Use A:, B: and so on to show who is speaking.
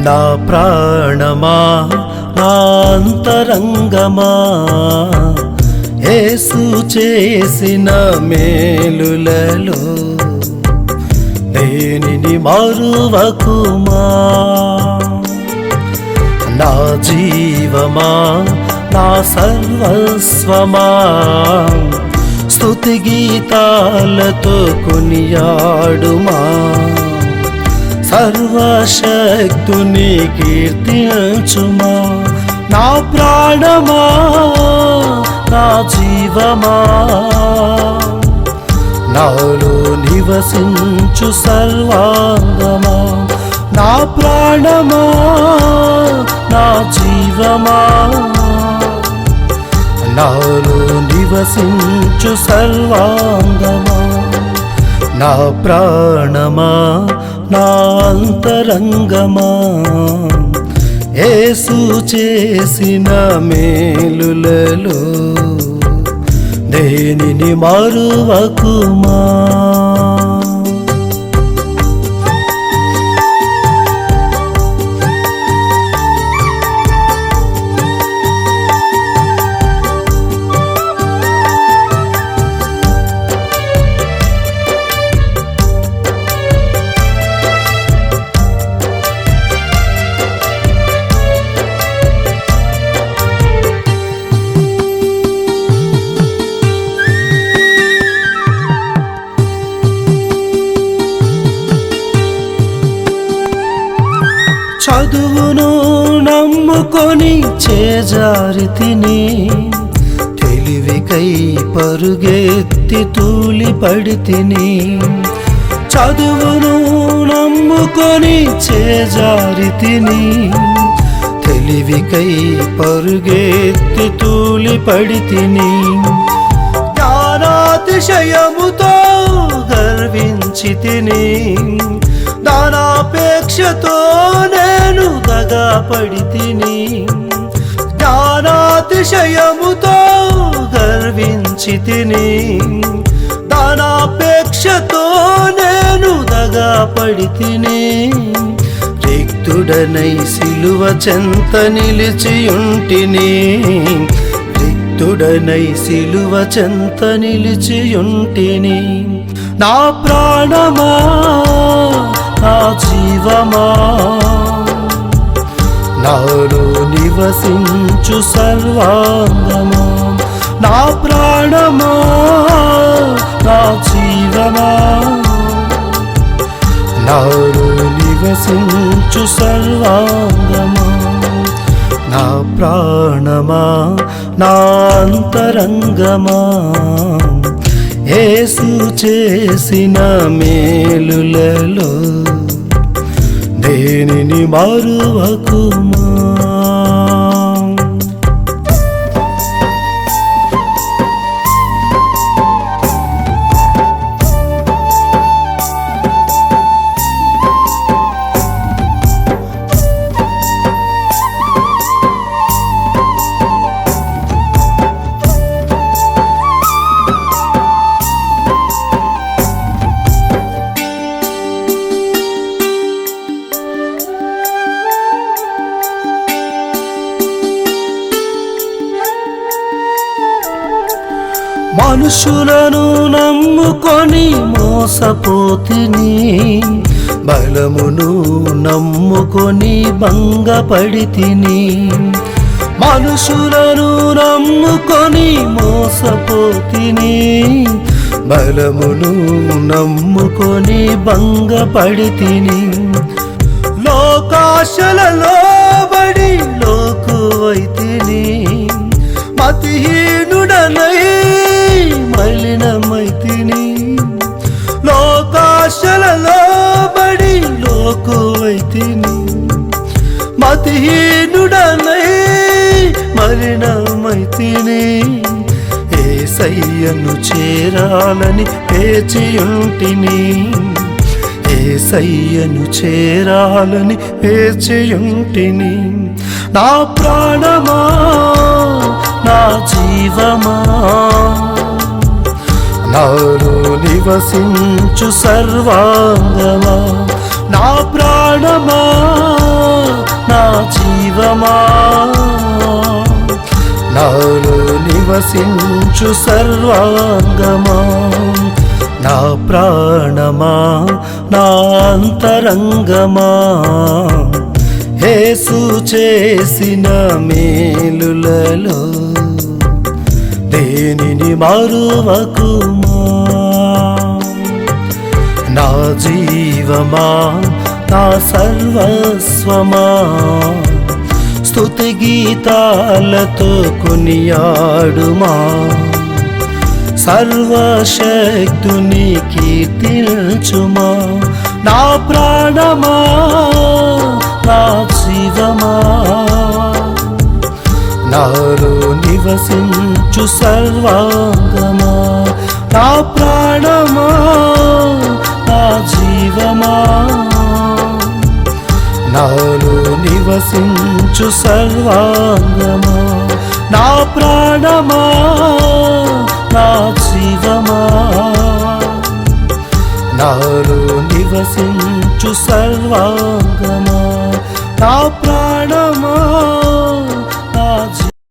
A: నా ప్రాణమా నా అంతరంగమా యేసు చేసిన మేలులలో దేనిని మరువకుమా. నా జీవమా నా సర్వస్వమా స్తుతి గీతాలతో కొనియాడుమా. సర్వశక్తుని కీర్తించుమా. నా ప్రాణమా నా జీవమా నాలో నివసించు సర్వాంగమా. నా ప్రాణమా నా జీవమా నాలో నివసించు సర్వాంగమా. నా ప్రాణమా నా అంతరంగమా యేసు చేసిన మేలులలో దేనిని మరువకుమా. చదువును నమ్ముకొని చేజారితిని, తెలివికై పరుగెత్తి తూలిపడితిని. చదువును నమ్ముకొని చేజారితిని, తెలివికై పరుగెత్తి తూలిపడితిని. జ్ఞానాతిశయముతో గర్వించితిని, దానాపేక్షతో నేను దగాపడితిని. జ్ఞానాతిశయముతో గర్వించితిని, దానాపేక్షతో నేను దగాపడితిని. రిక్తుడనై సిలువ చెంత నిలిచియుంటిని, రిక్తుడనై సిలువ చెంత నిలిచియుంటిని. నా ప్రాణమా నా జీవమా నాలో నివసించు సర్వాంగమా. నా ప్రాణమా నా జీవమా నాలో నివసించు సర్వాంగమా. నా ప్రాణమా నా అంతరంగమా యేసు చేసిన మేలులలో దేనిని మరువకుమా. మనుషులను నమ్ముకొని మోసపోతిని, బలమును నమ్ముకొని భంగపడితిని. మనుషులను నమ్ముకొని మోసపోతిని, బలమును నమ్ముకొని భంగపడితిని. లోకాశలలో బడి లోకువైతిని, మతిహీనుడనై మలినమైతిని. లోకాశలలో బడి లోకువైతిని, మతిహీనుడనై మలినమైతిని. యేసయ్యను చేరాలని వేచియుంటిని, యేసయ్యను చేరాలని వేచియుంటిని. నా ప్రాణమా నా జీవమా నాలో నివసించు సర్వాంగమా. నా ప్రాణమా జీవమా నాలో నివసించు సర్వాంగమా నా ప్రాణమా నా అంతరంగమా యేసు చేసిన మేలులలో దేనిని మరువకుమా నా జీవమా నా సర్వస్వమా స్తుతి గీతాలతో కొనియాడుమా సర్వశక్తుని కీర్తించుమా నా ప్రాణమా నా జీవమా నాలో నివసించు సర్వాంగమా నా ప్రాణమా నా జీవమా నాలో నివసించు సర్వాంగమా నా ప్రాణమా నా జీవమా నాలో నివసించు సర్వాంగమా నా ప్రాణమా